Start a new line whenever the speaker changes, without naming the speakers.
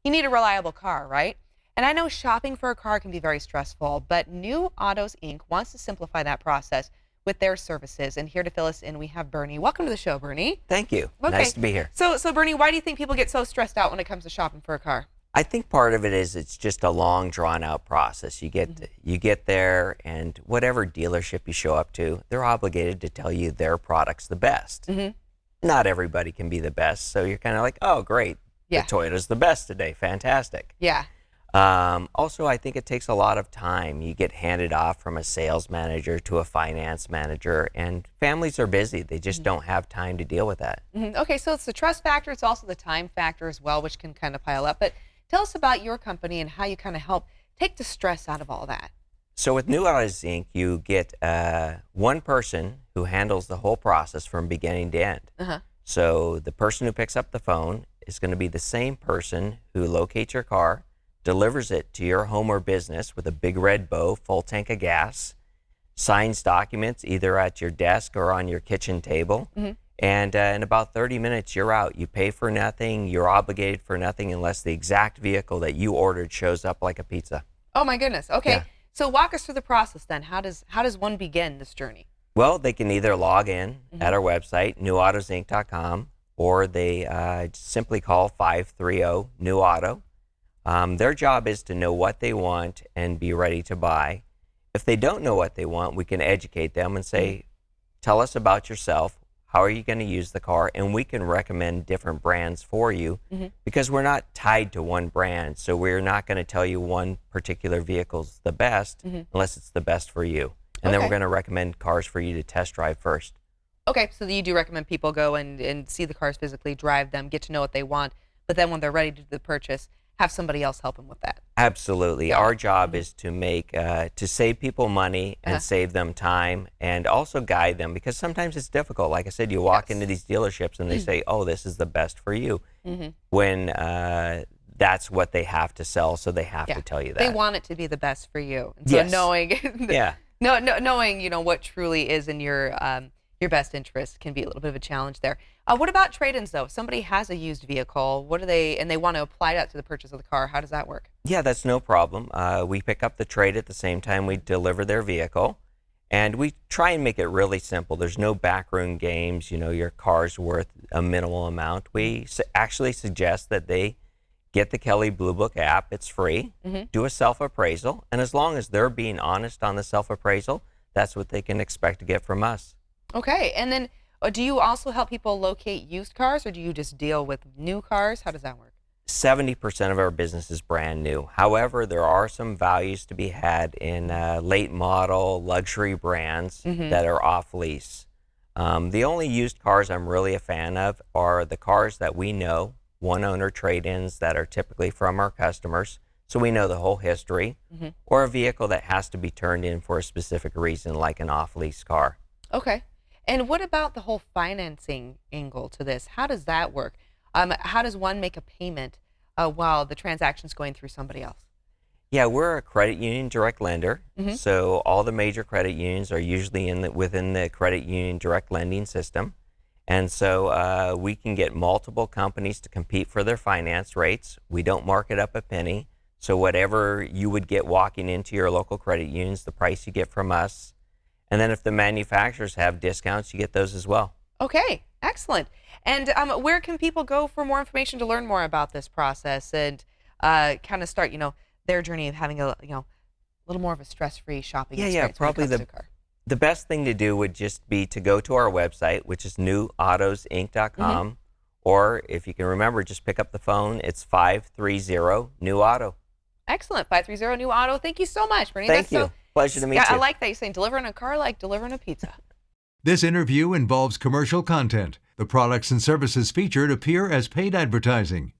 you need a reliable car, right? And I know shopping for a car can be very stressful, but New Autos Inc. wants to simplify that process with their services. And here to fill us in, we have Bernie. Welcome to the show, Bernie.
Thank you.
Okay.
Nice to be here.
So Bernie, why do you think people get so stressed out when it comes to shopping for a car?
I think part of it is it's just a long, drawn-out process. You get there, and whatever dealership you show up to, they're obligated to tell you their product's the best. Not everybody can be the best, so you're kind of like, oh, great.
Yeah.
The Toyota's the best today. Fantastic.
Yeah.
Also, I think it takes a lot of time. You get handed off from a sales manager to a finance manager, and families are busy. They just don't have time to deal with that.
Okay, so it's the trust factor. It's also the time factor as well, which can kind of pile up. But tell us about your company and how you kind of help take the stress out of all that.
So with New Autos Inc., you get one person who handles the whole process from beginning to end. So the person who picks up the phone is going to be the same person who locates your car, delivers it to your home or business with a big red bow, full tank of gas, signs documents either at your desk or on your kitchen table. And in about 30 minutes, you're out. You pay for nothing. You're obligated for nothing unless the exact vehicle that you ordered shows up like a pizza.
Oh, my goodness. Okay.
Yeah.
So walk us through the process then. How does one begin this journey?
Well, they can either log in at our website, newautosinc.com, or they simply call 530-NEW-AUTO. Their job is to know what they want and be ready to buy. If they don't know what they want, we can educate them and say, tell us about yourself. How are you going to use the car? And we can recommend different brands for you because we're not tied to one brand. So we're not going to tell you one particular vehicle's the best unless it's the best for you. And then we're going to recommend cars for you to test drive first.
Okay, so you do recommend people go and see the cars physically, drive them, get to know what they want, but then when they're ready to do the purchase, have somebody else help them with that.
Absolutely. Our job is to make to save people money and save them time and also guide them because sometimes it's difficult. Like I said, you walk into these dealerships and they say, oh, this is the best for you when that's what they have to sell, so they have to tell you that.
They want it to be the best for you. And so knowing knowing, what truly is in your best interest can be a little bit of a challenge there. What about trade-ins, though? If somebody has a used vehicle, and they want to apply that to the purchase of the car, how does that work?
Yeah, that's no problem. We pick up the trade at the same time we deliver their vehicle, and we try and make it really simple. There's no backroom games. Your car's worth a minimal amount. We actually suggest that they get the Kelley Blue Book app. It's free. Do a self-appraisal, and as long as they're being honest on the self-appraisal, that's what they can expect to get from us.
Okay, and then do you also help people locate used cars, or do you just deal with new cars? How does that work?
70% of our business is brand new. However, there are some values to be had in late model luxury brands that are off lease. The only used cars I'm really a fan of are the cars that we know, one owner trade-ins that are typically from our customers, so we know the whole history, or a vehicle that has to be turned in for a specific reason, like an off-lease car.
Okay. And what about the whole financing angle to this? How does that work? How does one make a payment while the transaction's going through somebody else?
Yeah, we're a credit union direct lender. So all the major credit unions are usually within the credit union direct lending system. And so we can get multiple companies to compete for their finance rates. We don't mark it up a penny. So whatever you would get walking into your local credit unions, the price you get from us. And then if the manufacturers have discounts, you get those as well.
Okay, excellent. And where can people go for more information to learn more about this process and kind of start, their journey of having a little more of a stress-free shopping experience?
Probably the best thing to do would just be to go to our website, which is newautosinc.com, or if you can remember, just pick up the phone. It's 530-NEW-AUTO.
Excellent, 530-NEW-AUTO. Thank you so much, Bernie.
Thank you. Pleasure to meet you.
I like that you're saying delivering a car like delivering a pizza.
This interview involves commercial content. The products and services featured appear as paid advertising.